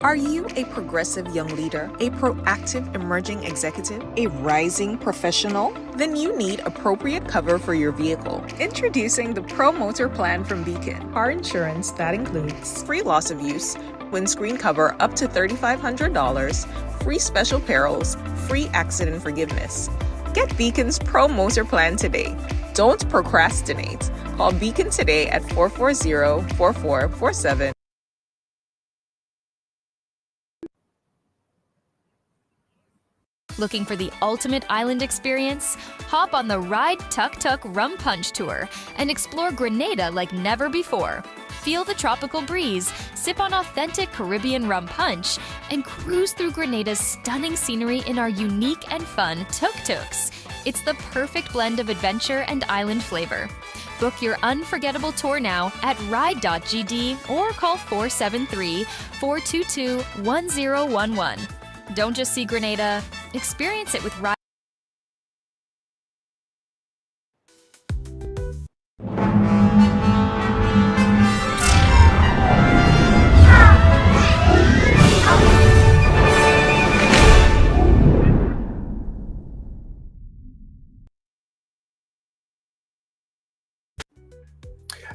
Are you a progressive young leader, a proactive emerging executive, a rising professional? Then you need appropriate cover for your vehicle. Introducing the Pro Motor Plan from Beacon. Car insurance that includes free loss of use, windscreen cover up to $3,500, free special perils, free accident forgiveness. Get Beacon's Pro Motor Plan today. Don't procrastinate. Call Beacon today at 440-4447. Looking for the ultimate island experience? Hop on the Ride Tuk Tuk Rum Punch Tour and explore Grenada like never before. Feel the tropical breeze, sip on authentic Caribbean rum punch, and cruise through Grenada's stunning scenery in our unique and fun tuk-tuks. It's the perfect blend of adventure and island flavor. Book your unforgettable tour now at ride.gd or call 473-422-1011. Don't just see Grenada, experience it with Ride.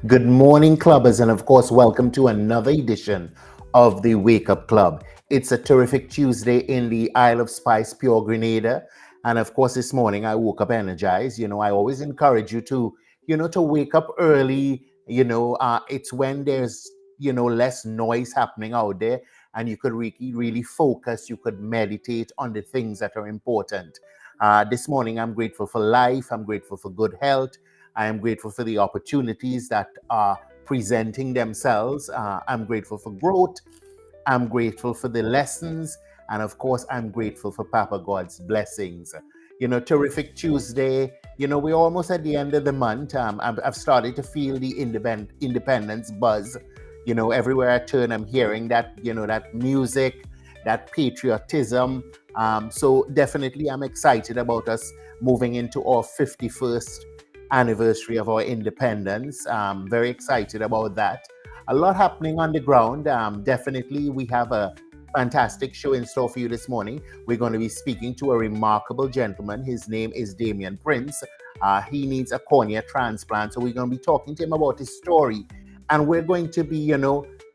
Good morning, clubbers, and of course, welcome to another edition of the Wake Up Club. It's a terrific Tuesday in the Isle of Spice, Pure Grenada. And of course, this morning I woke up energized. I always encourage you to wake up early. It's when there's, less noise happening out there and you could really focus. You could meditate on the things that are important. This morning, I'm grateful for life. I'm grateful for good health. I am grateful for the opportunities that are presenting themselves. I'm grateful for growth. I'm grateful for the lessons. And of course, I'm grateful for Papa God's blessings. Terrific Tuesday. We're almost at the end of the month. I've started to feel the independence buzz. Everywhere I turn, I'm hearing that, that music, that patriotism. So definitely I'm excited about us moving into our 51st anniversary of our independence. Very excited about that. A lot happening on the ground. Definitely we have a fantastic show in store for you this morning. We're going to be speaking to a remarkable gentleman. His name is Damian Prince. He needs a cornea transplant, so we're going to be talking to him about his story, and we're going to be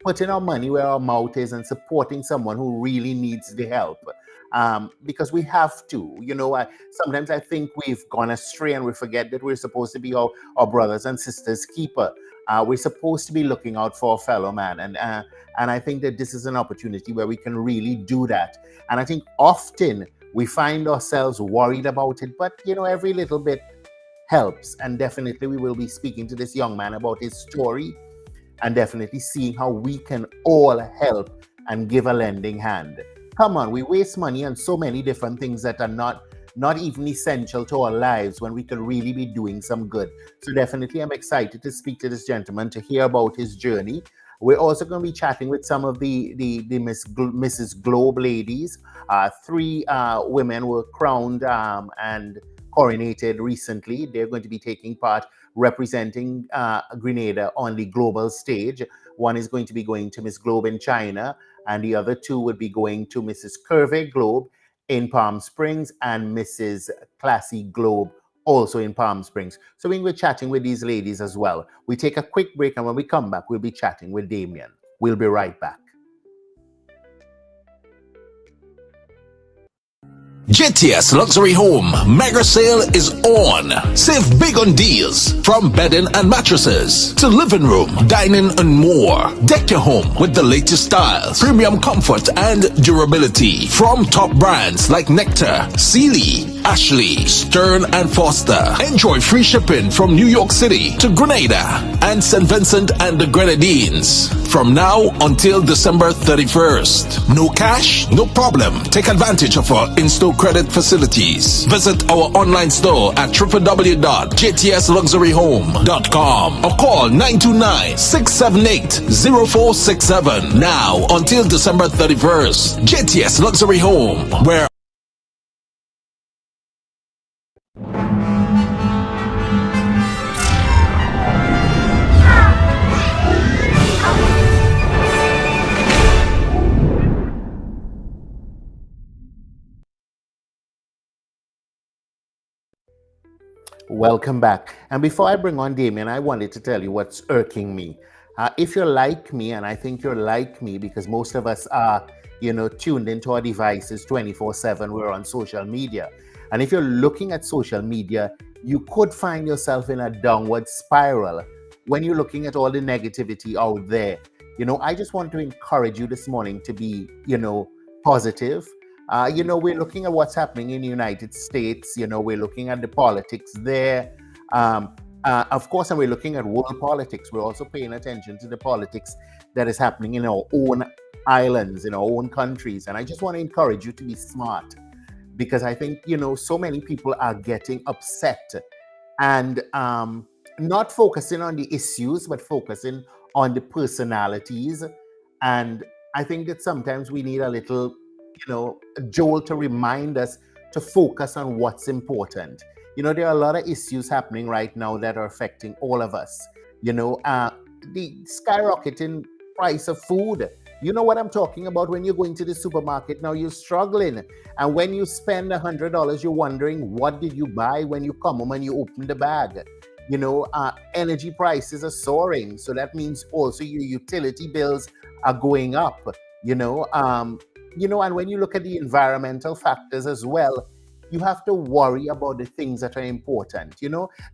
putting our money where our mouth is and supporting someone who really needs the help. Because we have to. Sometimes I think we've gone astray and we forget that we're supposed to be our brothers and sisters' keeper. We're supposed to be looking out for our fellow man. And I think that this is an opportunity where we can really do that. And I think often we find ourselves worried about it, but every little bit helps. And definitely we will be speaking to this young man about his story and definitely seeing how we can all help and give a lending hand. Come on, we waste money on so many different things that are not even essential to our lives when we could really be doing some good. So definitely I'm excited to speak to this gentleman, to hear about his journey. We're also going to be chatting with some of the Mrs. Globe ladies. 3 women were crowned and coronated recently. They're going to be taking part representing Grenada on the global stage. One is going to be going to Miss Globe in China, and the other 2 would be going to Mrs. Curvy Globe in Palm Springs and Mrs. Classy Globe also in Palm Springs. So we're chatting with these ladies as well. We take a quick break, and when we come back, we'll be chatting with Damian. We'll be right back. JTS Luxury Home Mega Sale is on. Save big on deals from bedding and mattresses to living room, dining and more. Deck your home with the latest styles, premium comfort and durability from top brands like Nectar, Sealy, Ashley, Stern and Foster. Enjoy free shipping from New York City to Grenada and St. Vincent and the Grenadines from now until December 31st. No cash? No problem. Take advantage of our in-store credit facilities. Visit our online store at www.jtsluxuryhome.com or call 929-678-0467 now until December 31st. JTS Luxury Home, where Welcome back. And before I bring on Damien, I wanted to tell you what's irking me. If you're like me, and I think you're like me because most of us are, tuned into our devices 24/7, we're on social media. And if you're looking at social media, you could find yourself in a downward spiral when you're looking at all the negativity out there. I just want to encourage you this morning to be, positive. We're looking at what's happening in the United States. We're looking at the politics there. Of course, and we're looking at world politics. We're also paying attention to the politics that is happening in our own islands, in our own countries. And I just want to encourage you to be smart because I think, so many people are getting upset and not focusing on the issues, but focusing on the personalities. And I think that sometimes we need a little, a jolt to remind us to focus on what's important. There are a lot of issues happening right now that are affecting all of us. The skyrocketing price of food. You know what I'm talking about when you're going to the supermarket now, you're struggling. And when you spend $100, you're wondering, what did you buy when you come home and you open the bag? Energy prices are soaring. So that means also your utility bills are going up, and when you look at the environmental factors as well, you have to worry about the things that are important.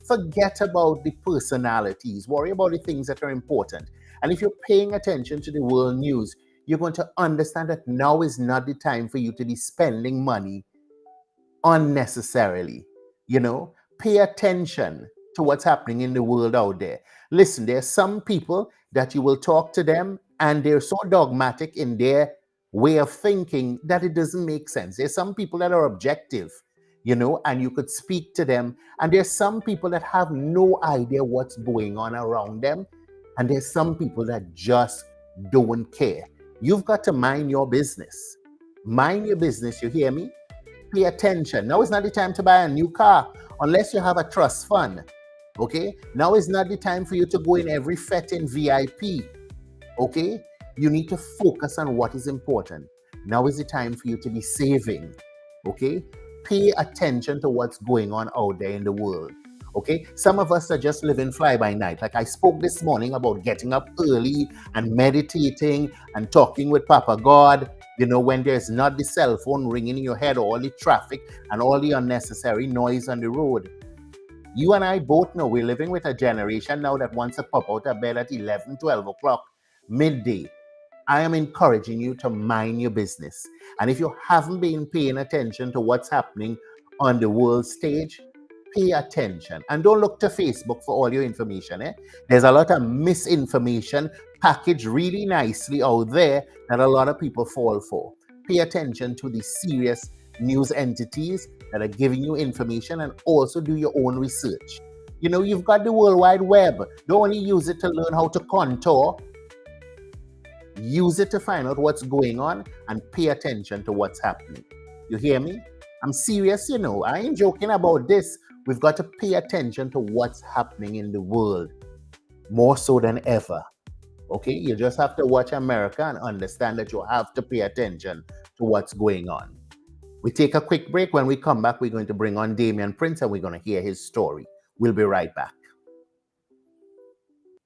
Forget about the personalities, worry about the things that are important. And if you're paying attention to the world news, you're going to understand that now is not the time for you to be spending money unnecessarily. Pay attention to what's happening in the world out there. Listen, there are some people that you will talk to them and they're so dogmatic in their way of thinking that it doesn't make sense. There's some people that are objective, and you could speak to them. And there's some people that have no idea what's going on around them. And there's some people that just don't care. You've got to mind your business. Mind your business, you hear me? Pay attention. Now is not the time to buy a new car unless you have a trust fund. Okay? Now is not the time for you to go in every fete in VIP. Okay? You need to focus on what is important. Now is the time for you to be saving. Okay? Pay attention to what's going on out there in the world. Okay? Some of us are just living fly by night. Like I spoke this morning about getting up early and meditating and talking with Papa God, when there's not the cell phone ringing in your head, or all the traffic and all the unnecessary noise on the road. You and I both know we're living with a generation now that wants to pop out of bed at 11, 12 o'clock, midday. I am encouraging you to mind your business. And if you haven't been paying attention to what's happening on the world stage, pay attention. And don't look to Facebook for all your information. There's a lot of misinformation packaged really nicely out there that a lot of people fall for. Pay attention to the serious news entities that are giving you information, and also do your own research. You've got the World Wide Web. Don't only use it to learn how to contour. Use it to find out what's going on and pay attention to what's happening. You hear me? I'm serious, I ain't joking about this. We've got to pay attention to what's happening in the world more so than ever. Okay? You just have to watch America and understand that you have to pay attention to what's going on. We take a quick break. When we come back, we're going to bring on Damien Prince and we're going to hear his story. We'll be right back.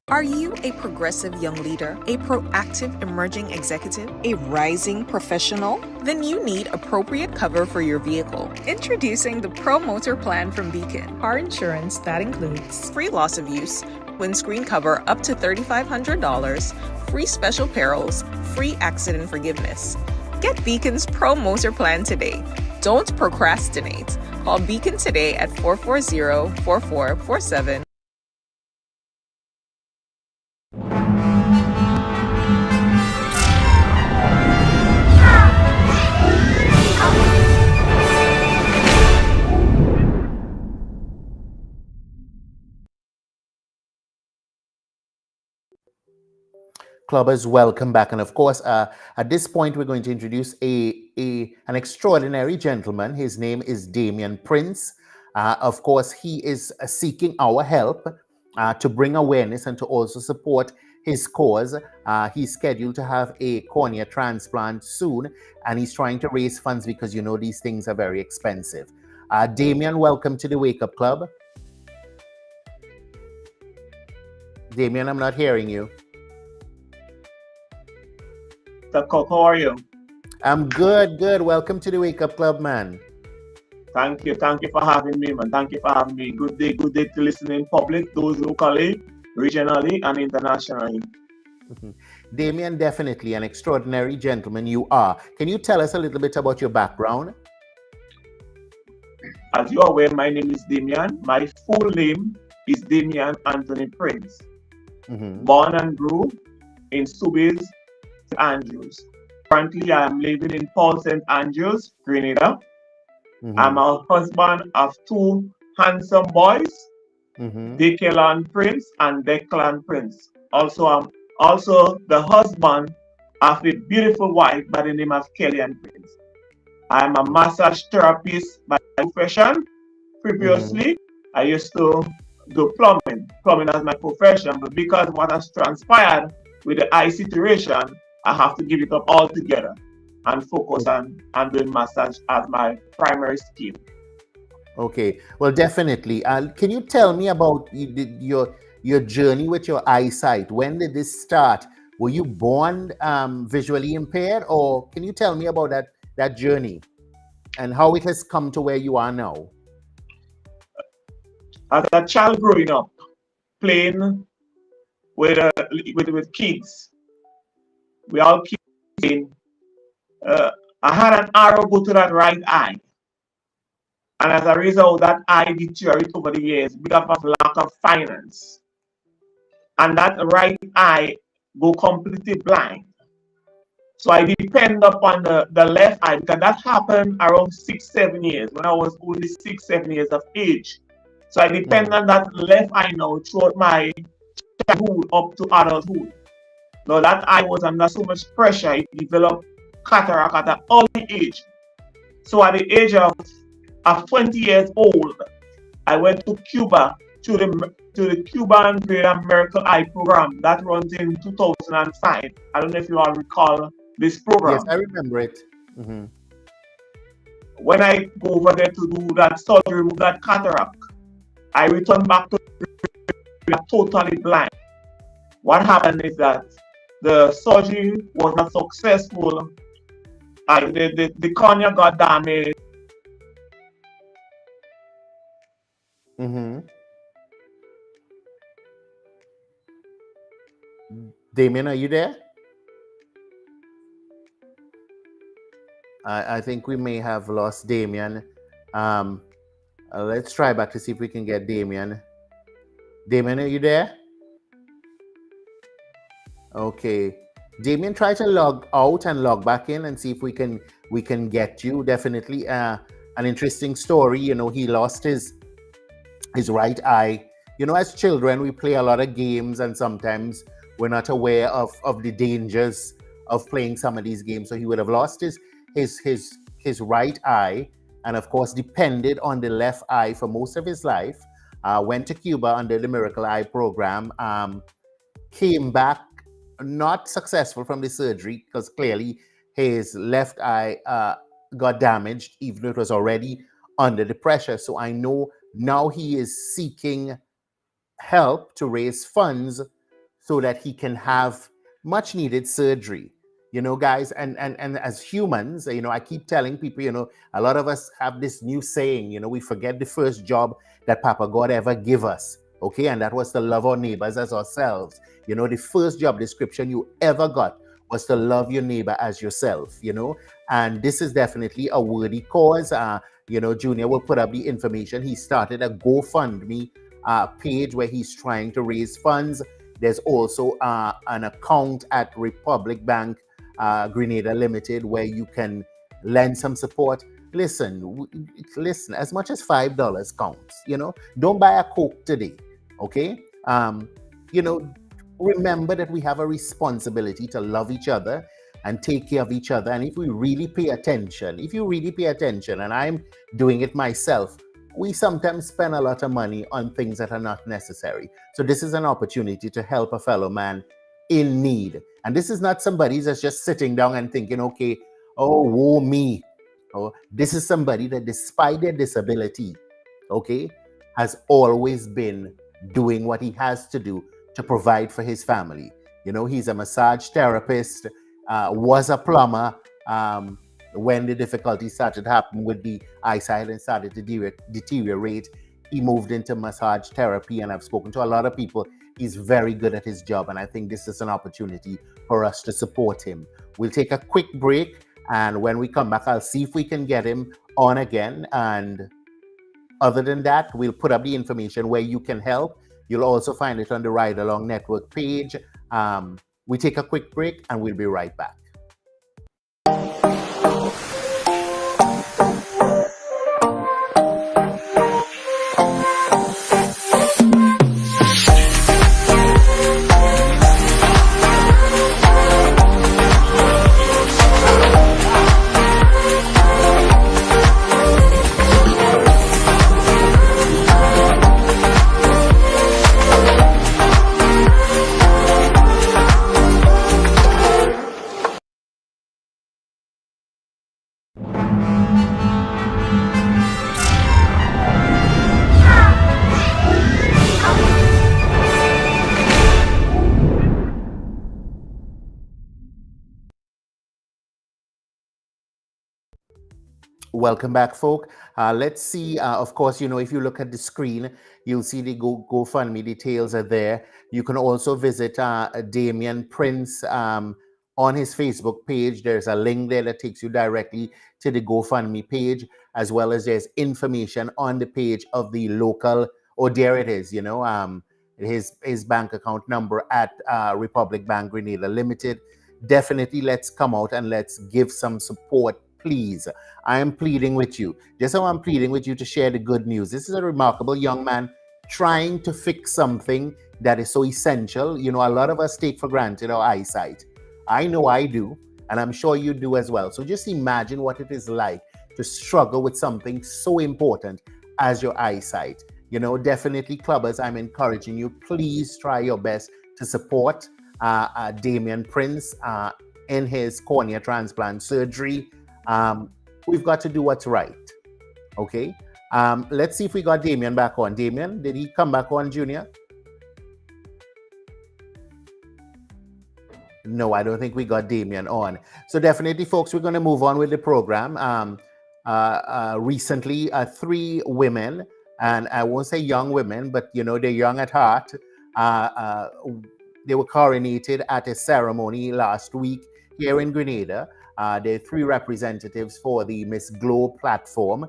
Are you a progressive young leader, a proactive emerging executive, a rising professional? Then you need appropriate cover for your vehicle. Introducing the Pro Motor Plan from Beacon. Car insurance that includes free loss of use, windscreen cover up to $3,500, free special perils, free accident forgiveness. Get Beacon's Pro Motor Plan today. Don't procrastinate. Call Beacon today at 440-4447. Clubbers, welcome back. And of course, at this point, we're going to introduce an extraordinary gentleman. His name is Damien Prince. Of course, he is seeking our help to bring awareness and to also support his cause. He's scheduled to have a cornea transplant soon, and he's trying to raise funds because these things are very expensive. Damien, welcome to the Wake Up Club. Damien, I'm not hearing you. Kirk, how are you? I'm good, good. Welcome to the Wake Up Club, man. Thank you for having me, man. Thank you for having me. Good day to listen in public, those locally, regionally, and internationally. Damien, definitely an extraordinary gentleman you are. Can you tell us a little bit about your background? As you are aware, my name is Damien. My full name is Damien Anthony Prince. Born and grew in Subies, St. Andrews. Currently, I am living in Paul St. Andrews, Grenada. I'm a husband of two handsome boys, Declan Prince and Declan Prince. I'm also the husband of a beautiful wife by the name of Kellyanne Prince. I'm a massage therapist by profession. Previously, I used to do plumbing as my profession, but because what has transpired with the eye situation, I have to give it up altogether and focus on doing massage as my primary skill. Okay, well, definitely. Can you tell me about your journey with your eyesight? When did this start? Were you born visually impaired, or can you tell me about that journey and how it has come to where you are now? As a child growing up, playing with kids, we all keep saying, I had an arrow go to that right eye. And as a result, that eye deteriorated over the years because of lack of finance. And that right eye go completely blind. So I depend upon the left eye because that happened around 6-7 years when I was only 6-7 years of age. So I depend on that left eye now throughout my childhood up to adulthood. Now that eye was under so much pressure, it developed cataract at an early age. So at the age of 20 years old, I went to Cuba to the Cuban Great American Eye Program that runs in 2005. I don't know if you all recall this program. Yes, I remember it. When I go over there to do that surgery, remove that cataract, I return back to totally blind. What happened is that the surgery was not successful. The cornea got damaged. Damien, are you there? I think we may have lost Damien. Let's try back to see if we can get Damien. Damien, are you there? Okay. Damien, try to log out and log back in and see if we can get you. Definitely an interesting story. He lost his right eye. As children, we play a lot of games, and sometimes we're not aware of the dangers of playing some of these games. So he would have lost his right eye, and of course depended on the left eye for most of his life. Went to Cuba under the Miracle Eye program. Came back not successful from the surgery because clearly his left eye got damaged, even though it was already under the pressure. So I know now he is seeking help to raise funds so that he can have much needed surgery. Guys, and as humans, I keep telling people, a lot of us have this new saying, we forget the first job that Papa God ever give us. Okay, and that was to love our neighbors as ourselves. The first job description you ever got was to love your neighbor as yourself, and this is definitely a worthy cause. Junior will put up the information. He started a GoFundMe page where he's trying to raise funds. There's also an account at Republic Bank, Grenada Limited, where you can lend some support. Listen, as much as $5 counts. Don't buy a Coke today. Okay. Remember that we have a responsibility to love each other and take care of each other. And if you really pay attention, and I'm doing it myself, we sometimes spend a lot of money on things that are not necessary. So this is an opportunity to help a fellow man in need. And this is not somebody that's just sitting down and thinking, okay, oh, woe me. Oh, this is somebody that despite their disability, okay, has always been doing what he has to do to provide for his family. You know, he's a massage therapist, was a plumber. When the difficulties started happening with the eyesight and started to deteriorate, he moved into massage therapy. And I've spoken to a lot of people. He's very good at his job. And I think this is an opportunity for us to support him. We'll take a quick break. And when we come back, I'll see if we can get him on again. And other than that, we'll put up the information where you can help. You'll also find it on the Ride Along Network page. We take a quick break and we'll be right back. Welcome back, folk. Let's see. Of course, you know, if you look at the screen, you'll see the GoFundMe details are there. You can also visit Damian Prince on his Facebook page. There's a link there that takes you directly to the GoFundMe page, as well as there's information on the page of the local. Oh, there it is. You know, his bank account number at Republic Bank Grenada Limited. Definitely, let's come out and let's give some support. Please, I am pleading with you. Just how I'm pleading with you to share the good news. This is a remarkable young man trying to fix something that is so essential. You know, a lot of us take for granted our eyesight. I know I do, and I'm sure you do as well. So just imagine what it is like to struggle with something so important as your eyesight. You know, definitely, clubbers, I'm encouraging you. Please try your best to support Damian Prince in his cornea transplant surgery. We've got to do what's right. Okay. Let's see if we got Damian back on. Damian, did he come back on, Junior? No, I don't think we got Damian on. So definitely, folks, we're going to move on with the program. Recently, 3 women, and I won't say young women, but, you know, they're young at heart. They were coronated at a ceremony last week here in Grenada. There are 3 representatives for the Miss Globe platform.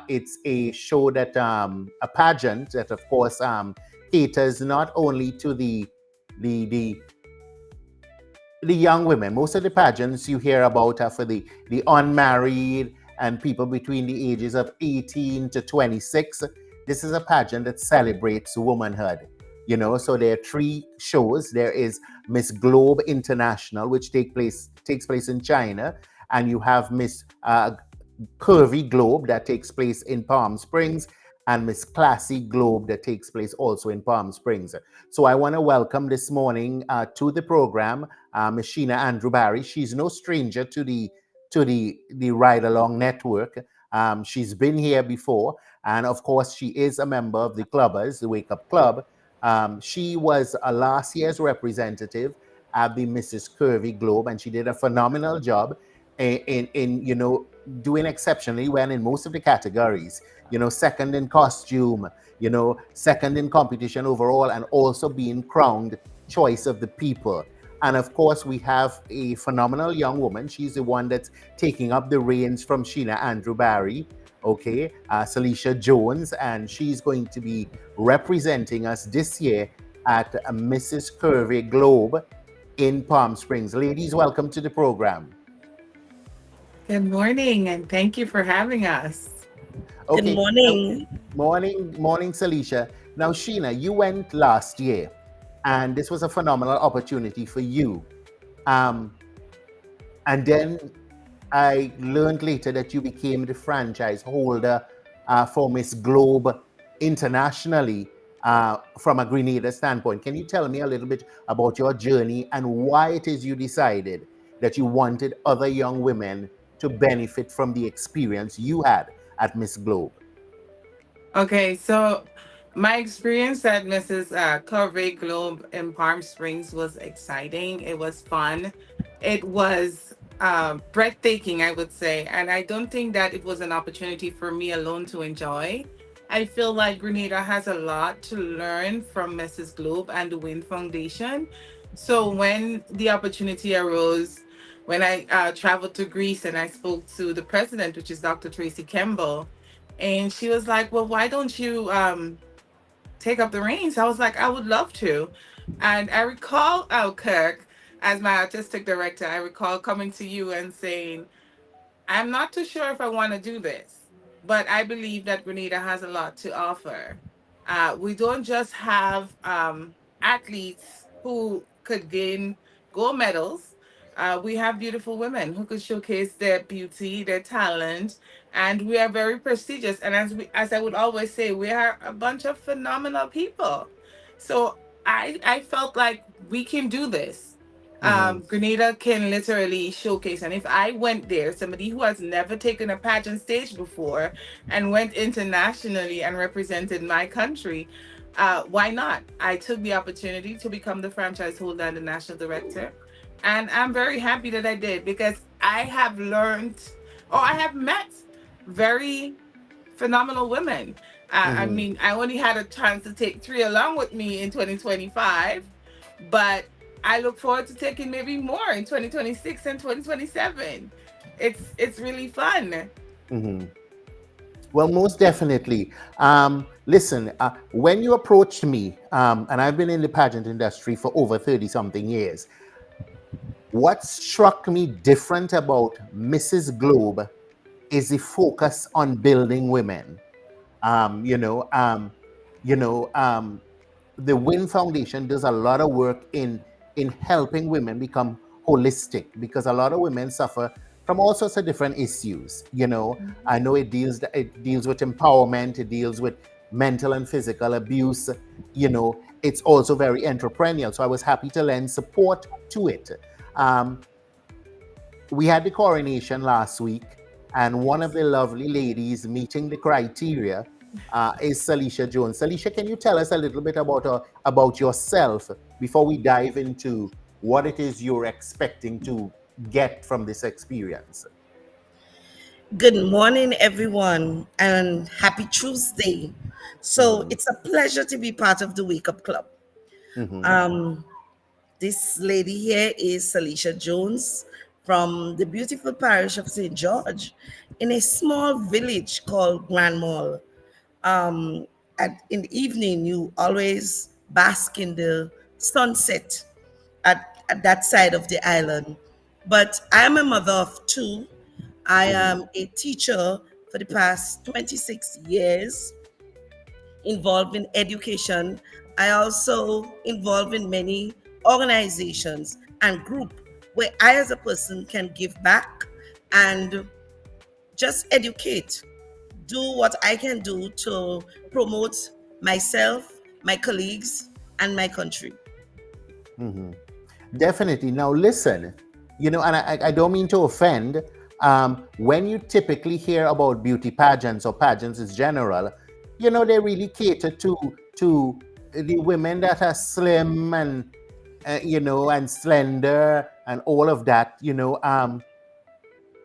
It's a show that, a pageant that, of course, caters not only to the young women. Most of the pageants you hear about are for the unmarried and people between the ages of 18 to 26. This is a pageant that celebrates womanhood. You know, so there are 3 shows. There is Miss Globe International, which takes place in China, and you have Miss Curvy Globe that takes place in Palm Springs, and Miss Classy Globe that takes place also in Palm Springs. So I want to welcome this morning to the program Miss Sheena Andrew Barry. She's no stranger to the Ride Along Network. She's been here before, and of course she is a member of the Clubbers, the Wake Up Club. She was a last year's representative at the Mrs. Curvy Globe, and she did a phenomenal job in you know, doing exceptionally well in most of the categories. You know, second in costume, you know, second in competition overall, and also being crowned choice of the people. And of course, we have a phenomenal young woman. She's the one that's taking up the reins from Sheena Andrew Barry. Okay, Celicia Jones, and she's going to be representing us this year at Mrs. Curvy Globe in Palm Springs. Ladies, welcome to the program. Good morning, and thank you for having us. Okay. Good morning. Morning, Celicia. Now, Sheena, you went last year, and this was a phenomenal opportunity for you. And then I learned later that you became the franchise holder for Miss Globe internationally from a Grenada standpoint. Can you tell me a little bit about your journey and why it is you decided that you wanted other young women to benefit from the experience you had at Miss Globe? Okay, so My experience at Mrs. Corvée Globe in Palm Springs was exciting. It was fun. It was breathtaking, I would say. And I don't think that it was an opportunity for me alone to enjoy. I feel like Grenada has a lot to learn from Mrs. Globe and the Win Foundation. So when the opportunity arose, when I traveled to Greece and I spoke to the president, which is Dr. Tracy Kemble, and she was like, "Well, why don't you take up the reins?" I was like, "I would love to." And I recall, Kirk, as my artistic director, I recall coming to you and saying, "I'm not too sure if I want to do this, but I believe that Grenada has a lot to offer. We don't just have athletes who could gain gold medals. We have beautiful women who could showcase their beauty, their talent, and we are very prestigious. And as I would always say, we are a bunch of phenomenal people. So I felt like we can do this. Mm-hmm. Grenada can literally showcase. And if I went there, somebody who has never taken a pageant stage before and went internationally and represented my country, why not? I took the opportunity to become the franchise holder and the national director. And I'm very happy that I did because I have learned, or I have met very phenomenal women. I Mm-hmm. mean, I only had a chance to take three along with me in 2025, but I look forward to taking maybe more in 2026 and 2027. It's really fun. Mm-hmm. Well, most definitely. Listen, when you approached me, and I've been in the pageant industry for over 30 something years, what struck me different about Mrs. Globe is the focus on building women. Um, you know, um, you know, the Win Foundation does a lot of work in helping women become holistic because a lot of women suffer from all sorts of different issues. I know it deals with empowerment, it deals with mental and physical abuse. It's also very entrepreneurial. So I was happy to lend support to it. Um, we had the coronation last week, and one of the lovely ladies meeting the criteria is Salisha Jones. Salisha, can you tell us a little bit about yourself before we dive into what it is you're expecting to get from this experience? Good morning, everyone, and happy Tuesday. So Mm-hmm. it's a pleasure to be part of the Wake Up Club. Mm-hmm. Um, this lady here is Salisha Jones from the beautiful parish of St. George in a small village called Grand Mall. Um, in the evening, you always bask in the sunset at that side of the island. But I am a mother of two. I Mm-hmm. am a teacher for the past 26 years involved in education. I also involved in many organizations and group where I as a person can give back and just educate, do what I can do to promote myself, my colleagues, and my country. Mm-hmm. Definitely. Now, listen, and I don't mean to offend. When you typically hear about beauty pageants or pageants in general, they really cater to the women that are slim and and slender and all of that.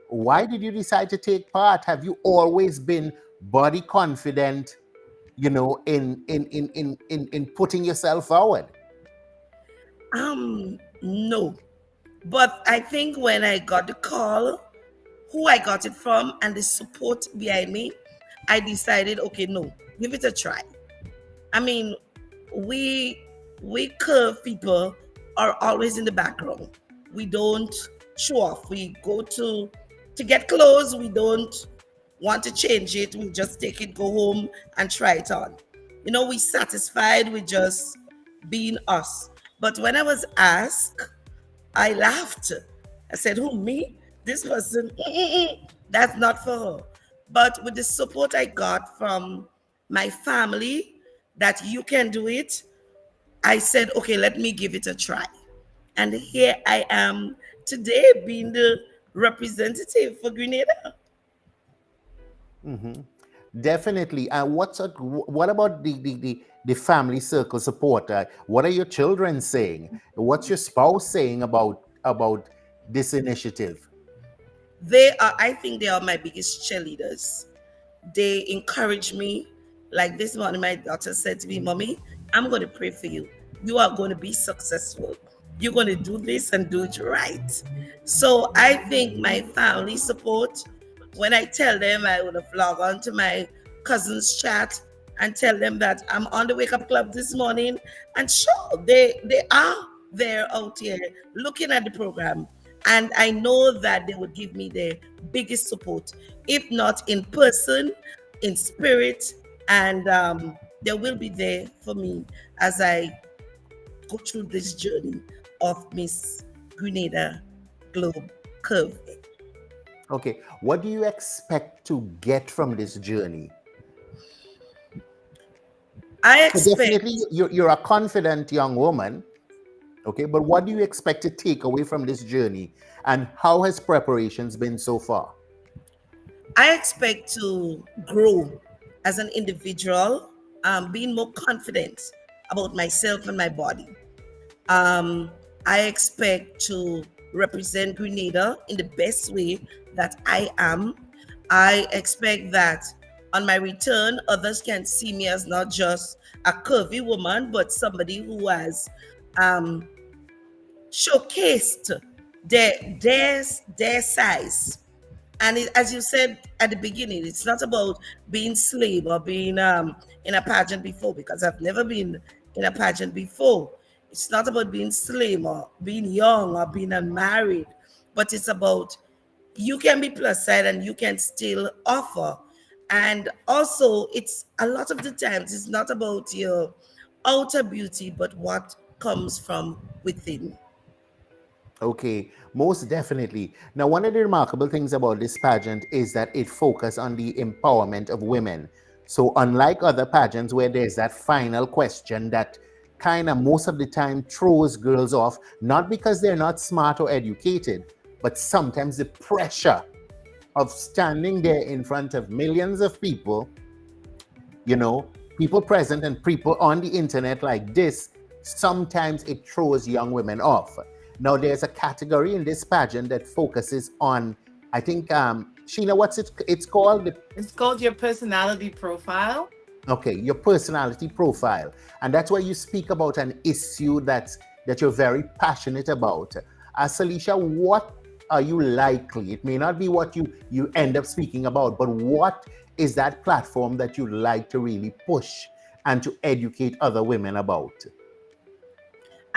Why did you decide to take part? Have you always been body confident? In putting yourself forward. No. But I think when I got the call, who I got it from, and the support behind me, I decided, okay, no, give it a try. I mean, we we curve people are always in the background. We don't show off. We go to get clothes. We don't want to change it. We just take it, go home, and try it on. We satisfied with just being us. But when I was asked, I laughed. I said, "Who, me? This person? That's not for her." But with the support I got from my family that you can do it, I said, okay, let me give it a try. And here I am today being the representative for Grenada. Hmm. Definitely. And what about the family circle support? What are your children saying? What's your spouse saying about this initiative? I think they are my biggest cheerleaders. They encourage me. Like this morning, my daughter said to me, Mommy, I'm going to pray for you. You are going to be successful. You're going to do this and do it right. So I think my family support, when I tell them I would have log on to my cousin's chat and tell them that I'm on the Wake Up Club this morning. And sure, they are there out here looking at the program. And I know that they would give me their biggest support, if not in person, in spirit, and they will be there for me as I go through this journey of Miss Grenada Globe Curve. Okay. What do you expect to get from this journey? I So expect definitely you're a confident young woman. Okay, but what do you expect to take away from this journey, and how has preparations been so far? I expect to grow as an individual, being more confident about myself and my body. Um, I expect to represent Grenada in the best way that I am. I expect that on my return, others can see me as not just a curvy woman, but somebody who has um, showcased their size. And as you said at the beginning, it's not about being slim or being in a pageant before, because I've never been in a pageant before. It's not about being slim or being young or being unmarried, but it's about you can be plus size and you can still offer. And also, it's a lot of the times it's not about your outer beauty, but what comes from within. Okay, most definitely. Now, one of the remarkable things about this pageant is that it focuses on the empowerment of women. So, unlike other pageants where there's that final question that kind of most of the time throws girls off, not because they're not smart or educated, but sometimes the pressure of standing there in front of millions of people, you know, people present and people on the internet like this, sometimes it throws young women off. Now, there's a category in this pageant that focuses on, I think, Sheena, what's it? It's called, It's called your personality profile. okay, your personality profile, and that's where you speak about an issue that you're very passionate about. Salisha, what are you likely? It may not be what you end up speaking about, but what is that platform that you like to really push and to educate other women about?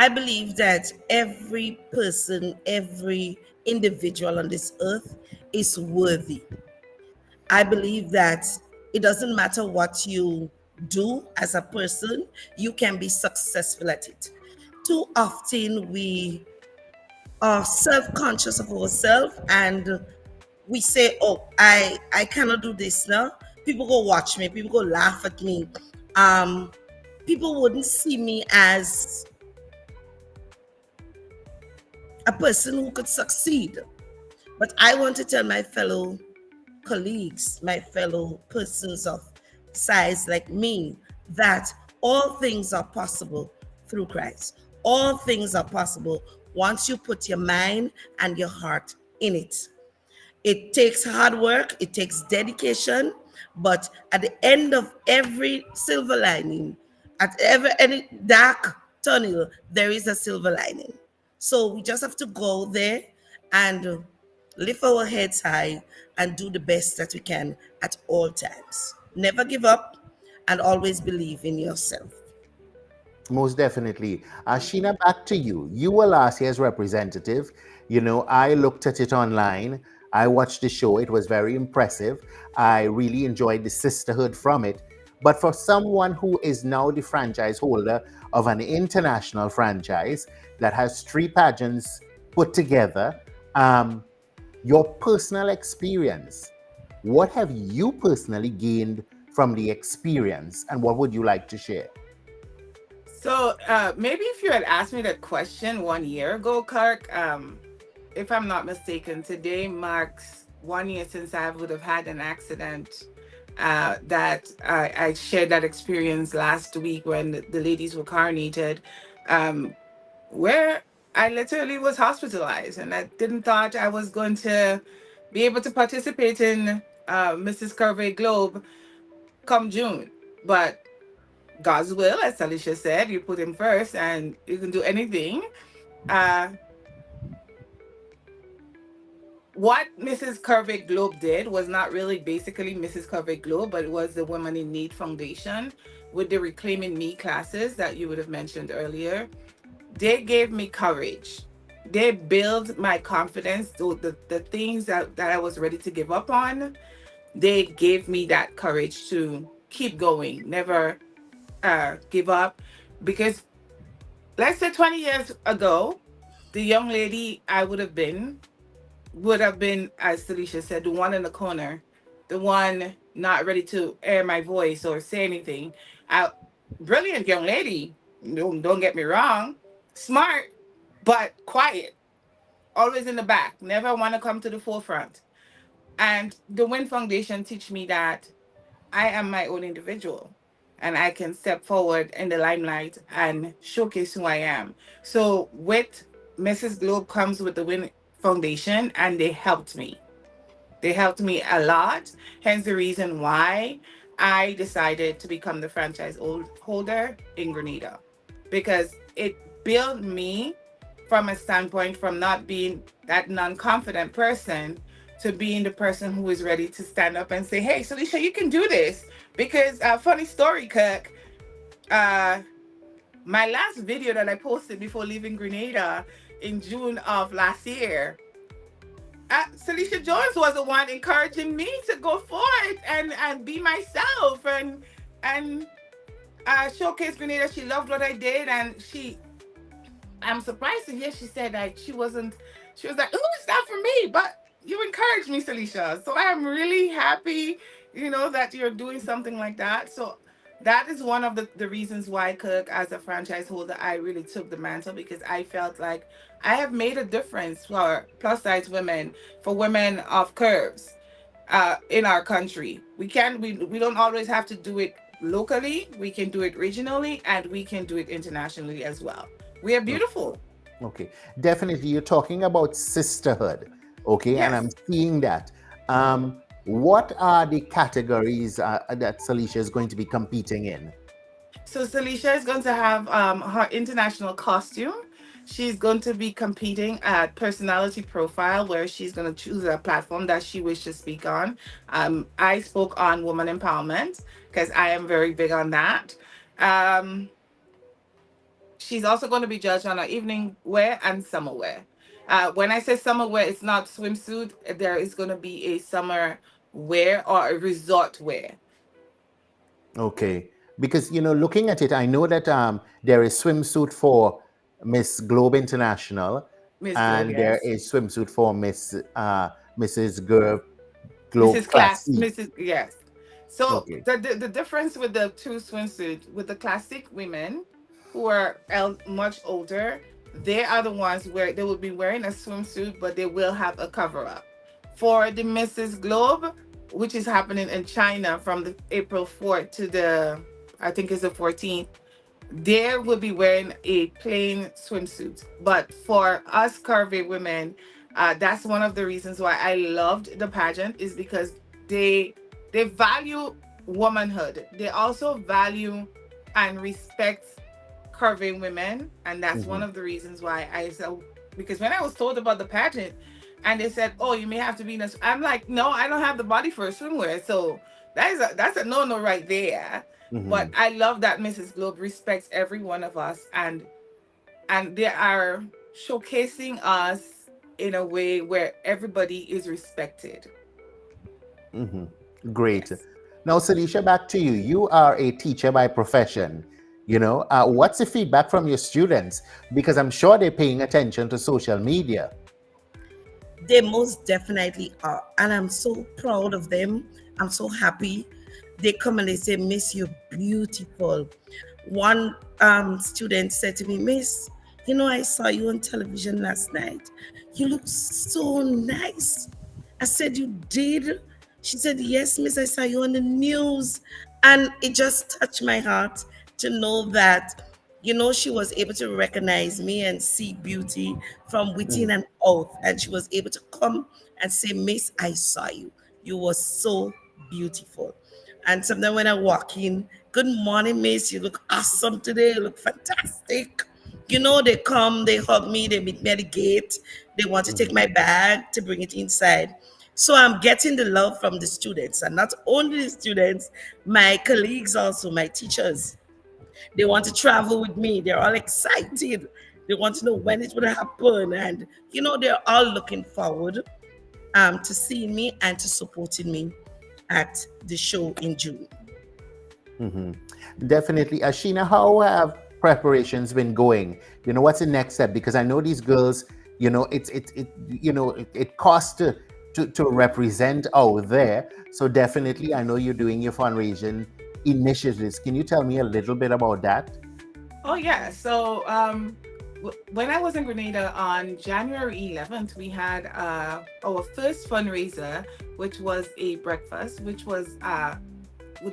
I believe that every person, every individual on this earth is worthy. I believe that it doesn't matter what you do as a person, you can be successful at it. Too often we are self-conscious of ourselves and we say, oh, I cannot do this now. People go watch me, people go laugh at me. Um, People wouldn't see me as a person who could succeed. But I want to tell my fellow colleagues, my fellow persons of size like me, that all things are possible through Christ. All things are possible once you put your mind and your heart in it. It takes hard work, it takes dedication, but at the end of every silver lining, at any dark tunnel, there is a silver lining. So we just have to go there and lift our heads high and do the best that we can at all times. Never give up and always believe in yourself. Most definitely. Sheena, back to you. You were last year's representative. You know, I looked at it online. I watched the show. It was very impressive. I really enjoyed the sisterhood from it. But for someone who is now the franchise holder of an international franchise that has three pageants put together, your personal experience, what have you personally gained from the experience, and what would you like to share? So maybe if you had asked me that question 1 year ago, Kirk, if I'm not mistaken, today marks 1 year since I would have had an accident that I shared that experience last week when the ladies were coronated, where I literally was hospitalized, and I didn't thought I was going to be able to participate in Mrs. Curvey Globe come June. But God's will, as Alicia said, you put him first, and you can do anything. Uh, what Mrs. Curvey Globe did was not really basically Mrs. Curvey Globe, but it was the Women in Need Foundation with the Reclaiming Me classes that you would have mentioned earlier. They gave me courage. They built my confidence. The things that I was ready to give up on, they gave me that courage to keep going, never give up. Because let's say 20 years ago, the young lady I would have been, as Felicia said, the one in the corner, the one not ready to air my voice or say anything. I, brilliant young lady, don't get me wrong, smart, but quiet, always in the back, never want to come to the forefront. And the Win Foundation teach me that I am my own individual and I can step forward in the limelight and showcase who I am. So with Mrs. Globe comes with the Win Foundation, and they helped me. They helped me a lot. Hence the reason why I decided to become the holder in Grenada, because it built me from a standpoint from not being that non-confident person to being the person who is ready to stand up and say, "Hey, Salisha, you can do this." Because funny story, Kirk. Uh, my last video that I posted before leaving Grenada in June of last year, Salisha Jones was the one encouraging me to go forward and be myself and showcase Grenada. She loved what I did, and I'm surprised to hear she said that she wasn't. She was like, "Oh, it's not for me," but you encouraged me, Salisha. So I am really happy, that you're doing something like that. So that is one of the reasons why, Kirk, as a franchise holder, I really took the mantle, because I felt like I have made a difference for plus size women, for women of curves in our country. We don't always have to do it locally. We can do it regionally, and we can do it internationally as well. We are beautiful. Okay, definitely. You're talking about sisterhood, okay, and Yes. I'm seeing that. What are the categories that Salisha is going to be competing in? So Salisha is going to have her international costume. She's going to be competing at personality profile, where she's going to choose a platform that she wishes to speak on. I spoke on woman empowerment because I am very big on that. Um, she's also going to be judged on her evening wear and summer wear. When I say summer wear, it's not swimsuit. There is going to be a summer wear or a resort wear. Okay, because looking at it, I know that there is swimsuit for Miss Globe International, Miss Globe, and there yes. is swimsuit for Mrs. Globe Mrs. Class Class, C. Mrs. Yes. So Okay. the difference with the two swimsuits, with the classic women who are much older, they are the ones where they will be wearing a swimsuit, but they will have a cover up. For the Mrs. Globe, which is happening in China from the April 4th to I think it's the 14th, they will be wearing a plain swimsuit. But for us curvy women, that's one of the reasons why I loved the pageant, is because they value womanhood. They also value and respect curvy women, and that's one Mhm. of the reasons why I said, because when I was told about the pageant, and they said, "Oh, you may have to be in a," I'm like, "No, I don't have the body for a swimwear." So that's a no right there. But Mhm. I love that Mrs. Globe respects every one of us, and they are showcasing us in a way where everybody is respected. Mhm. Great. Yes. Now, Salisha, back to you. You are a teacher by profession. What's the feedback from your students? Because I'm sure they're paying attention to social media. They most definitely are. And I'm so proud of them. I'm so happy. They come and they say, "Miss, you're beautiful." One student said to me, "Miss, I saw you on television last night. You look so nice." I said, "You did?" She said, "Yes, Miss, I saw you on the news." And it just touched my heart to know that, she was able to recognize me and see beauty from within and out. And she was able to come and say, "Miss, I saw you. You were so beautiful." And sometimes when I walk in, "Good morning, Miss. You look awesome today. You look fantastic." They come, they hug me, they meet me at the gate. They want to take my bag to bring it inside. So I'm getting the love from the students, and not only the students, my colleagues also, my teachers. They want to travel with me. They're all excited. They want to know when it will happen. And, they're all looking forward to seeing me and to supporting me at the show in June. Definitely. Ashina, how have preparations been going? What's the next step? Because I know these girls, it costs to represent out there. So definitely, I know you're doing your fundraising initiatives. Can you tell me a little bit about that? Oh yeah. So when I was in Grenada on January 11th, we had our first fundraiser, which was a breakfast, which was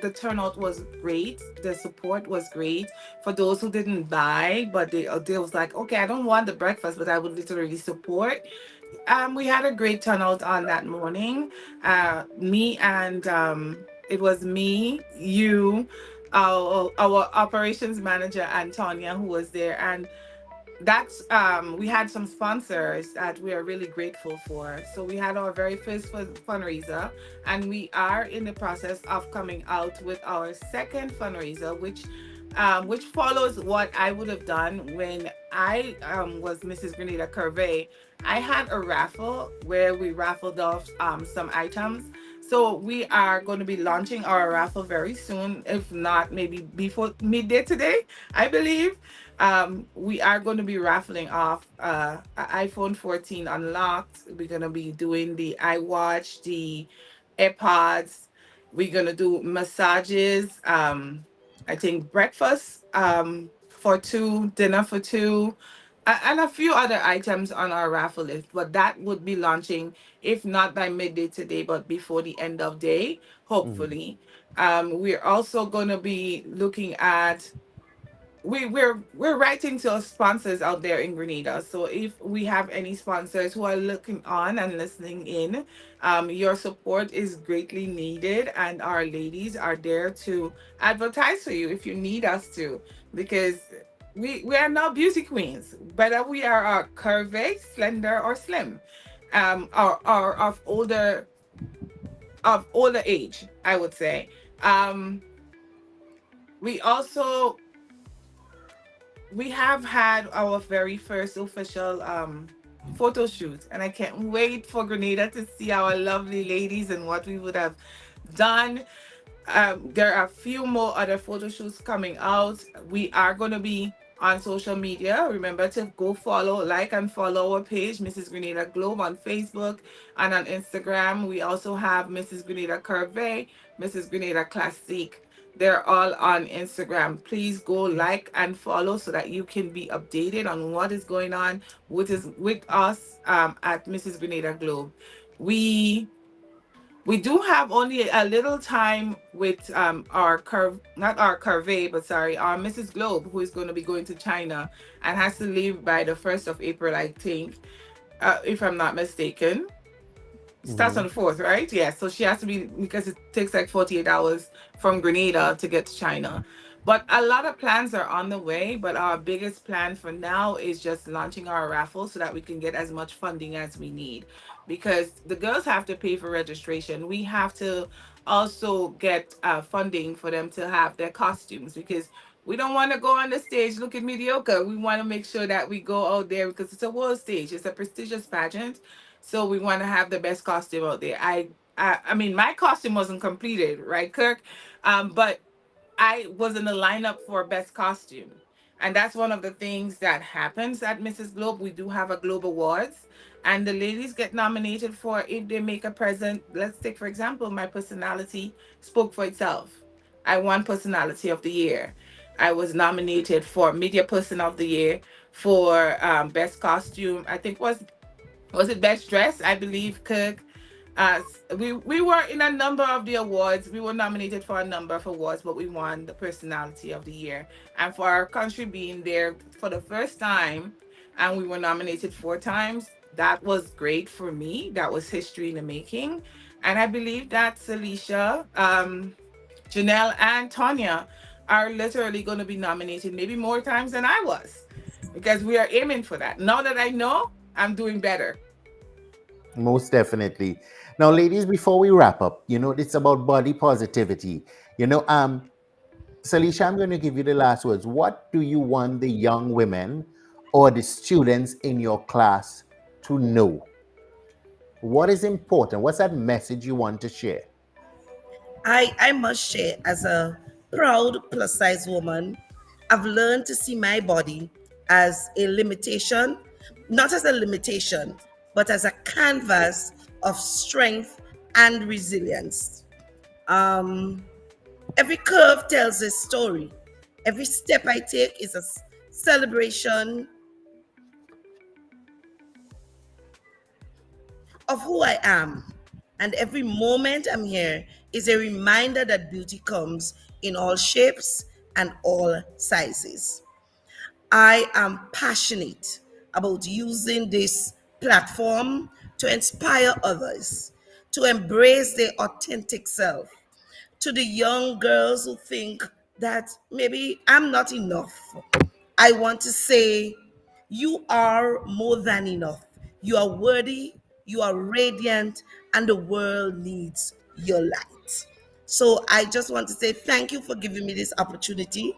the turnout was great. The support was great for those who didn't buy, but they was like, okay, I don't want the breakfast, but I would literally support. We had a great turnout on that morning. Me and it was me, you, our operations manager, and Tanya, who was there, and that's we had some sponsors that we are really grateful for. So we had our very first fundraiser, and we are in the process of coming out with our second fundraiser, which follows what I would have done when I was Mrs. Grenada Curvey. I had a raffle where we raffled off some items. So we are going to be launching our raffle very soon, if not maybe before midday today, I believe. We are going to be raffling off a iPhone 14 unlocked. We're going to be doing the iWatch, the AirPods. We're going to do massages. I think breakfast for two, dinner for two, and a few other items on our raffle list. But that would be launching, if not by midday today, but before the end of day, hopefully. We're also going to be looking at we're writing to our sponsors out there in Grenada. So if we have any sponsors who are looking on and listening in, your support is greatly needed, and our ladies are there to advertise for you if you need us to, because we are not beauty queens, whether we are curvy, slender, or slim, or of older age, I would say. We also we have had our very first official photo shoot, and I can't wait for Grenada to see our lovely ladies and what we would have done. There are a few more other photo shoots coming out. We are going to be on social media. Remember to go follow, like, and follow our page, Mrs. Grenada Globe, on Facebook and on Instagram. We also have Mrs. Grenada Curvey, Mrs. Grenada Classique. They're all on Instagram. Please go like and follow so that you can be updated on what is going on with us at Mrs. Grenada Globe. We we do have only a little time with our curve, not our curve, but sorry, our Mrs. Globe, who is going to be going to China and has to leave by the 1st of April, I think, if I'm not mistaken. Starts on the 4th, right? Yeah. So she has to be, because it takes like 48 hours from Grenada to get to China. But a lot of plans are on the way. But our biggest plan for now is just launching our raffle so that we can get as much funding as we need. Because the girls have to pay for registration. We have to also get funding for them to have their costumes, because we don't want to go on the stage looking mediocre. We want to make sure that we go out there, because it's a world stage, it's a prestigious pageant. So we want to have the best costume out there. I mean, my costume wasn't completed, right, Kirk? But I was in the lineup for best costume. And that's one of the things that happens at Mrs. Globe. We do have a Globe Awards, and the ladies get nominated for, if they make a present. Let's take, for example, my personality spoke for itself. I won Personality of the Year. I was nominated for Media Person of the Year, for best costume. I think was it best dress? I believe, Kirk. We were in a number of the awards. We were nominated for a number of awards, but we won the Personality of the Year. And for our country being there for the first time, and we were nominated 4 times, that was great for me. That was history in the making. And I believe that Celicia, Janelle, and Tonya are literally going to be nominated maybe more times than I was, because we are aiming for that. Now that I know, I'm doing better. Most definitely. Now, ladies, before we wrap up, it's about body positivity. Salisha, I'm going to give you the last words. What do you want the young women or the students in your class to know? What is important? What's that message you want to share? I must share, as a proud plus size woman, I've learned to see my body as a limitation, not as a limitation, but as a canvas of strength and resilience. Every curve tells a story. Every step I take is a celebration of who I am. And every moment I'm here is a reminder that beauty comes in all shapes and all sizes. I am passionate about using this platform to inspire others to embrace their authentic self. To the young girls who think that maybe I'm not enough, I want to say you are more than enough. You are worthy, you are radiant, and the world needs your light. So I just want to say thank you for giving me this opportunity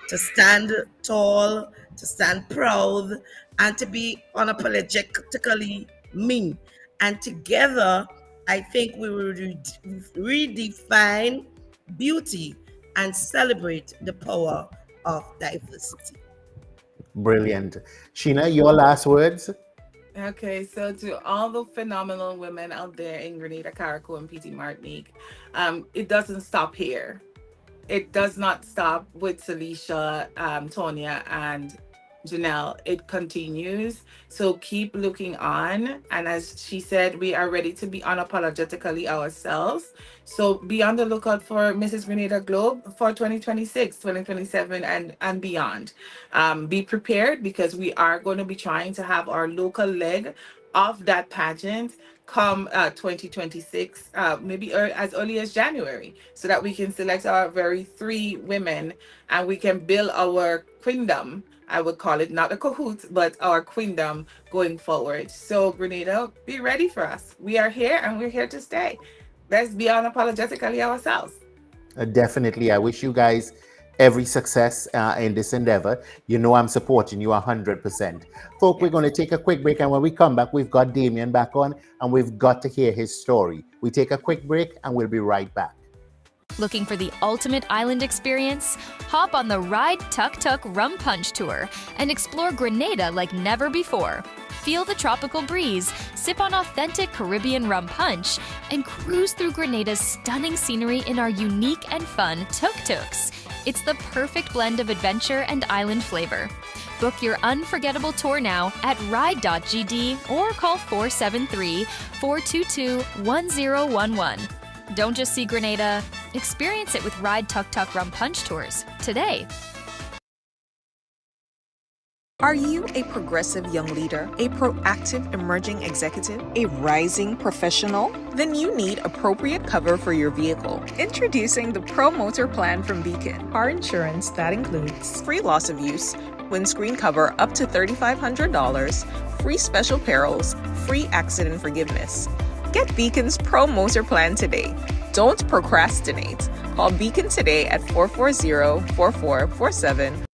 to stand tall, to stand proud, and to be unapologetically me. And together, I think we will redefine beauty and celebrate the power of diversity. Brilliant. Sheena, your last words? Okay, so to all the phenomenal women out there in Grenada, Carriacou, and PT Martinique, it doesn't stop here. It does not stop with Celicia, Tonya, and Janelle. It continues. So keep looking on. And as she said, we are ready to be unapologetically ourselves. So be on the lookout for Mrs. Grenada Globe for 2026, 2027, and beyond. Be prepared, because we are going to be trying to have our local leg of that pageant come 2026, maybe as early as January, so that we can select our very 3 women and we can build our queendom. I would call it not a cahoot, but our queendom going forward. So Grenada, be ready for us. We are here and we're here to stay. Let's be unapologetically ourselves. Definitely. I wish you guys every success in this endeavor. I'm supporting you 100%. Folk, we're going to take a quick break, and when we come back, we've got Damien back on, and we've got to hear his story. We take a quick break, and we'll be right back. Looking for the ultimate island experience? Hop on the Ride Tuk Tuk Rum Punch Tour and explore Grenada like never before. Feel the tropical breeze, sip on authentic Caribbean rum punch, and cruise through Grenada's stunning scenery in our unique and fun tuk-tuks. It's the perfect blend of adventure and island flavor. Book your unforgettable tour now at ride.gd or call 473-422-1011. Don't just see Grenada, experience it with Ride Tuk Tuk Rum Punch Tours today. Are you a progressive young leader, a proactive emerging executive, a rising professional? Then you need appropriate cover for your vehicle. Introducing the Pro Motor Plan from Beacon. Car insurance that includes free loss of use, windscreen cover up to $3,500, free special perils, free accident forgiveness. Get Beacon's Pro Motor Plan today. Don't procrastinate. Call Beacon today at 440-4447.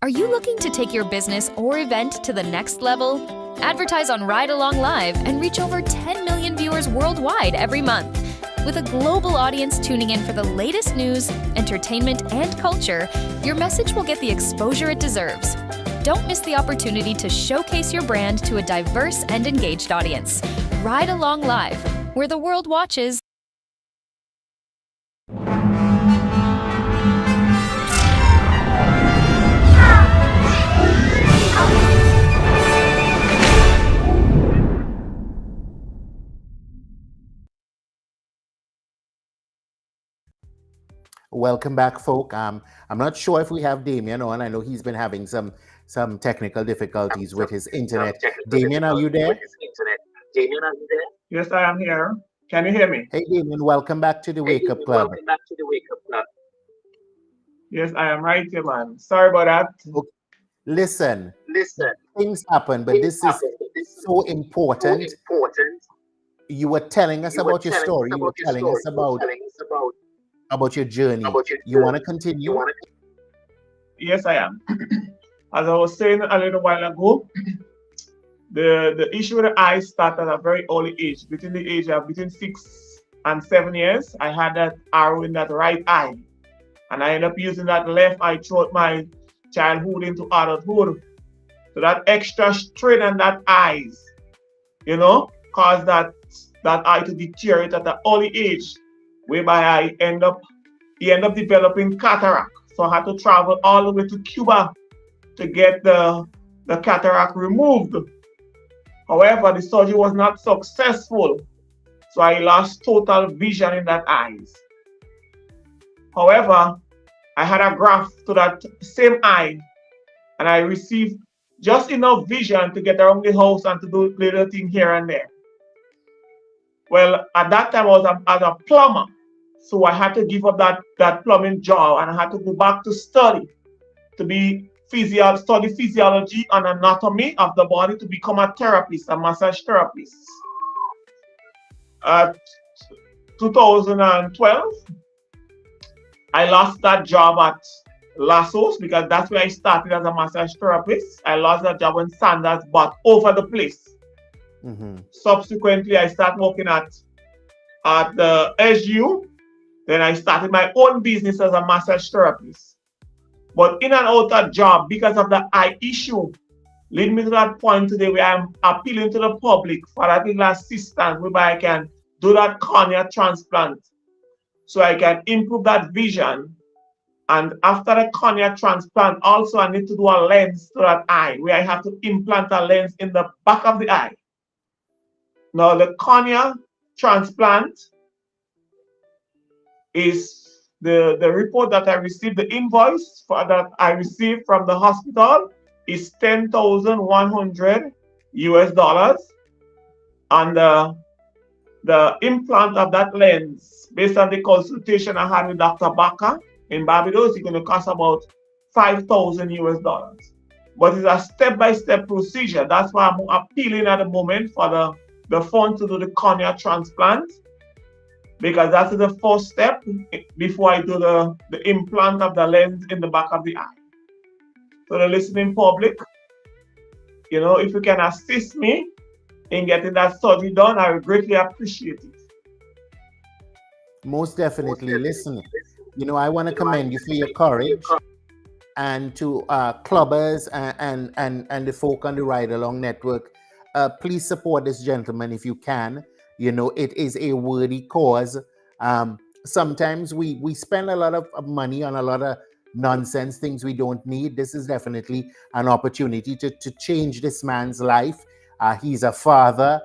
Are you looking to take your business or event to the next level? Advertise on Ride Along Live and reach over 10 million viewers worldwide every month. With a global audience tuning in for the latest news, entertainment, and culture, your message will get the exposure it deserves. Don't miss the opportunity to showcase your brand to a diverse and engaged audience. Ride Along Live, where the world watches. Welcome back, folk. I'm not sure if we have Damien on. I know he's been having some technical difficulties with his internet. Damien, are you there? Yes, I am here. Can you hear me? Hey, Damien, welcome back to the Wake Up Club. Yes, I am right here, man. Sorry about that. Okay. Listen, things happen, but this is so important. You were telling us about your story. You were telling us about your journey. You want to continue? Yes, I am. As I was saying a little while ago, the issue with the eye started at a very early age. Between the age of between 6 and 7 years, I had that arrow in that right eye. And I ended up using that left eye throughout my childhood into adulthood. So that extra strain on that eyes, caused that eye to deteriorate at an early age, whereby he end up developing cataract. So I had to travel all the way to Cuba to get the cataract removed. However, the surgery was not successful, so I lost total vision in that eyes. However, I had a graft to that same eye, and I received just enough vision to get around the house and to do little things here and there. Well, at that time, I was as a plumber, so I had to give up that plumbing job, and I had to go back to study physiology and anatomy of the body to become a therapist, a massage therapist. 2012, I lost that job at Lassos because that's where I started as a massage therapist. I lost that job when Sanders bought over the place. Mm-hmm. Subsequently, I started working at the SU. Then I started my own business as a massage therapist. But in and out that job, because of the eye issue, lead me to that point today where I'm appealing to the public for that little assistance whereby I can do that cornea transplant so I can improve that vision. And after the cornea transplant, also I need to do a lens to that eye where I have to implant a lens in the back of the eye. Now the cornea transplant is the report that I received, the invoice for that I received from the hospital is $10,100 US. And the implant of that lens, based on the consultation I had with Dr. Baca in Barbados, is going to cost about $5,000 US. But it's a step-by-step procedure. That's why I'm appealing at the moment for the fund to do the cornea transplant, because that's the first step before I do the implant of the lens in the back of the eye. So the listening public, if you can assist me in getting that surgery done, I would greatly appreciate it. Most definitely. Listen, I want to commend you for your courage, and to clubbers and the folk on the Ride Along Network. Please support this gentleman if you can. It is a worthy cause. Sometimes we spend a lot of money on a lot of nonsense, things we don't need. This is definitely an opportunity to change this man's life. He's a father,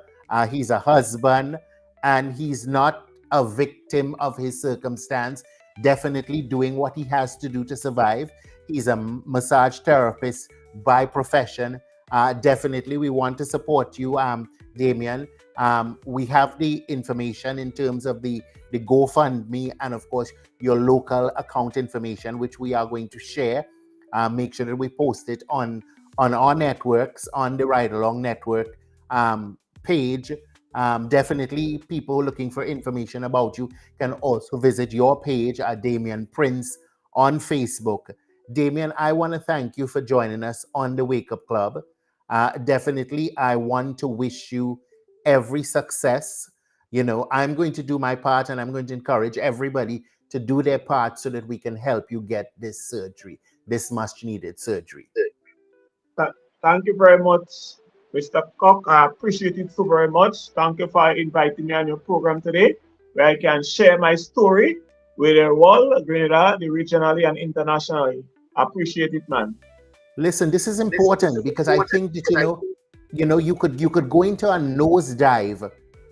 he's a husband, and he's not a victim of his circumstance, definitely doing what he has to do to survive. He's a massage therapist by profession. Definitely, we want to support you, Damien. We have the information in terms of the GoFundMe and, of course, your local account information, which we are going to share. Make sure that we post it on our networks, on the Ride Along Network page. Definitely, people looking for information about you can also visit your page at Damien Prince on Facebook. Damien, I want to thank you for joining us on the Wake Up Club. Definitely, I want to wish you every success. I'm going to do my part, and I'm going to encourage everybody to do their part so that we can help you get this surgery, this much needed surgery. Thank you very much, Mr. Kirk. I appreciate it so very much. Thank you for inviting me on your program today, where I can share my story with the world, Grenada, regionally and internationally. I appreciate it, man. Listen, this is important because I think that you could go into a nosedive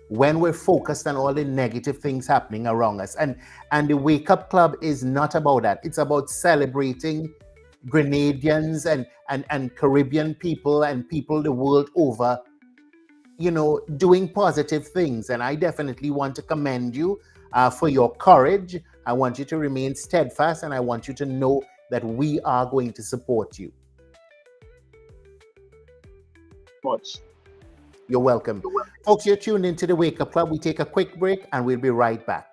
when we're focused on all the negative things happening around us. And the Wake Up Club is not about that. It's about celebrating Grenadians and Caribbean people and people the world over, doing positive things. And I definitely want to commend you for your courage. I want you to remain steadfast, and I want you to know that we are going to support you. Much. You're welcome. Folks, you're tuned into the Wake Up Club. We take a quick break and we'll be right back.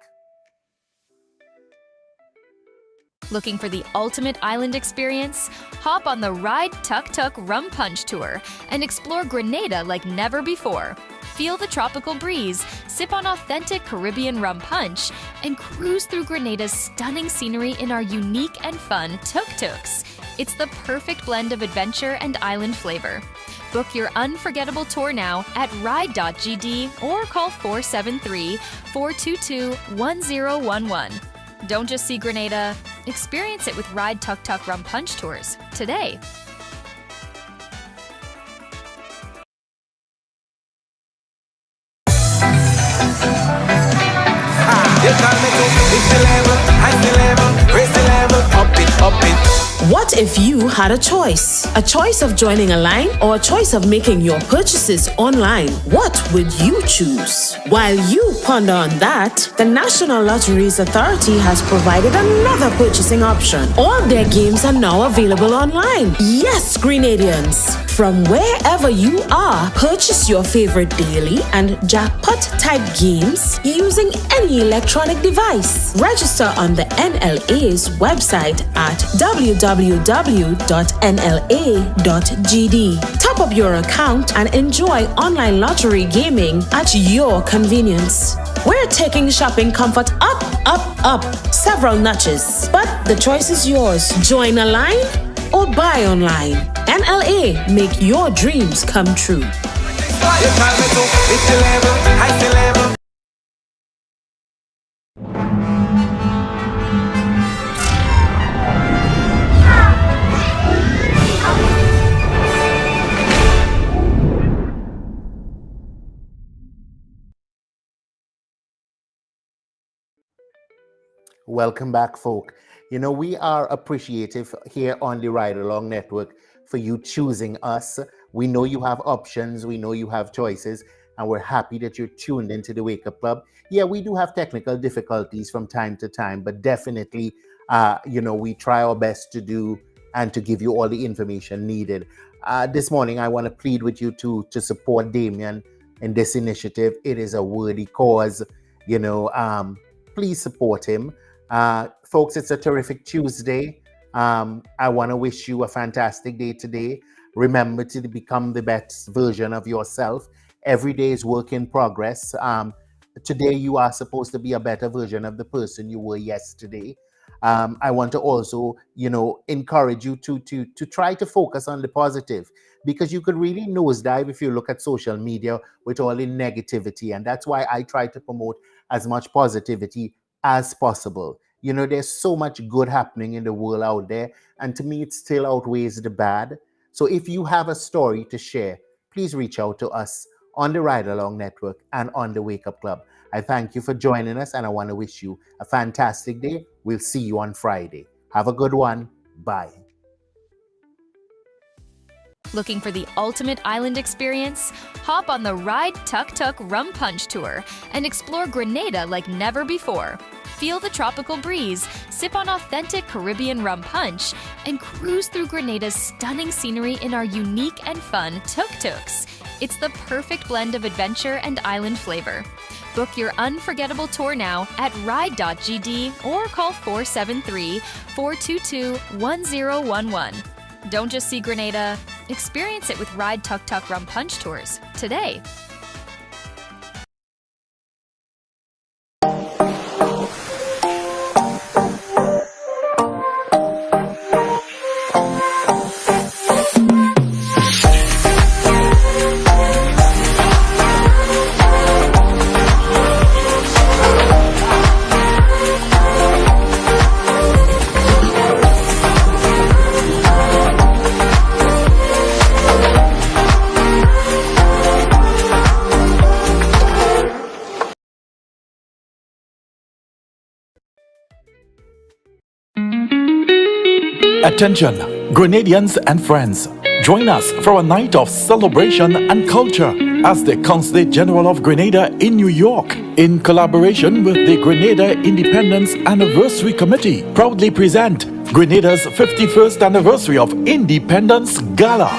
Looking for the ultimate island experience? Hop on the Ride Tuk Tuk Rum Punch Tour and explore Grenada like never before. Feel the tropical breeze, sip on authentic Caribbean rum punch, and cruise through Grenada's stunning scenery in our unique and fun tuk-tuks. It's the perfect blend of adventure and island flavor. Book your unforgettable tour now at ride.gd or call 473-422-1011. Don't just see Grenada, experience it with Ride Tuk Tuk Rum Punch Tours today. What if you had a choice? A choice of joining a line or a choice of making your purchases online? What would you choose? While you ponder on that, the National Lotteries Authority has provided another purchasing option. All their games are now available online. Yes, Grenadians! From wherever you are, purchase your favorite daily and jackpot type games using any electronic device. Register on the NLA's website at www.nla.gd. Top up your account and enjoy online lottery gaming at your convenience. We're taking shopping comfort up, several notches. But the choice is yours. Join a line or buy online. NLA, make your dreams come true. Welcome back, folk. We are appreciative here on the Ride Along Network for you choosing us. We know you have options, we know you have choices, and we're happy that you're tuned into the Wake Up Club. Yeah, we do have technical difficulties from time to time, but definitely, we try our best to do and to give you all the information needed. This morning, I want to plead with you to support Damien in this initiative. It is a worthy cause. Please support him. Folks, it's a terrific Tuesday. I want to wish you a fantastic day today. Remember to become the best version of yourself. Every day is work in progress. Today you are supposed to be a better version of the person you were yesterday. I want to also, encourage you to try to focus on the positive, because you could really nosedive if you look at social media with all the negativity. And that's why I try to promote as much positivity as possible. There's so much good happening in the world out there, and to me, it still outweighs the bad. So if you have a story to share, please reach out to us on the Ride Along Network and on the Wake Up Club. I thank you for joining us, and I want to wish you a fantastic day. We'll see you on Friday. Have a good one. Bye. Looking for the ultimate island experience? Hop on the Ride Tuk Tuk Rum Punch Tour and explore Grenada like never before. Feel the tropical breeze, sip on authentic Caribbean rum punch, and cruise through Grenada's stunning scenery in our unique and fun tuk-tuks. It's the perfect blend of adventure and island flavor. Book your unforgettable tour now at ride.gd or call 473-422-1011. Don't just see Grenada, experience it with Ride Tuk Tuk Rum Punch Tours today. Attention, Grenadians and friends. Join us for a night of celebration and culture as the Consulate General of Grenada in New York, in collaboration with the Grenada Independence Anniversary Committee, proudly present Grenada's 51st Anniversary of Independence Gala.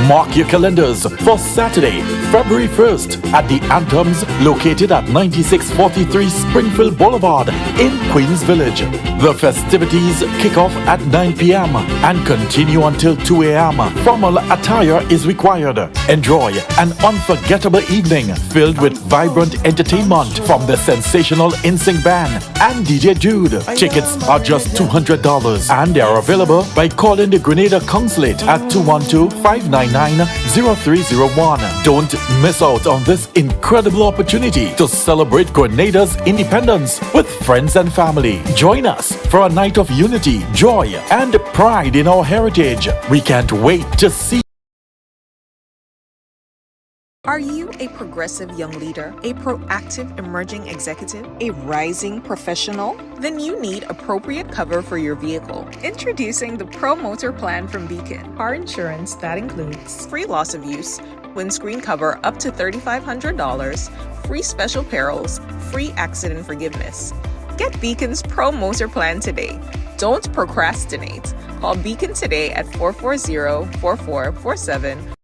Mark your calendars for Saturday, February 1st at the Anthems located at 9643 Springfield Boulevard in Queens Village. The festivities kick off at 9 p.m. and continue until 2 a.m. Formal attire is required. Enjoy an unforgettable evening filled with vibrant entertainment from the sensational InSync band and DJ Jude. Tickets are just $200 and they are available by calling the Grenada Consulate at 212-599-0301. Don't miss out on this incredible opportunity to celebrate Grenada's independence with friends and family. Join us for a night of unity, joy, and pride in our heritage. We can't wait to see. Are you a progressive young leader, a proactive emerging executive, a rising professional? Then you need appropriate cover for your vehicle. Introducing the Pro Motor Plan from Beacon. Car insurance that includes free loss of use, windscreen cover up to $3,500, free special perils, free accident forgiveness. Get Beacon's Pro Motor Plan today. Don't procrastinate. Call Beacon today at 440-4447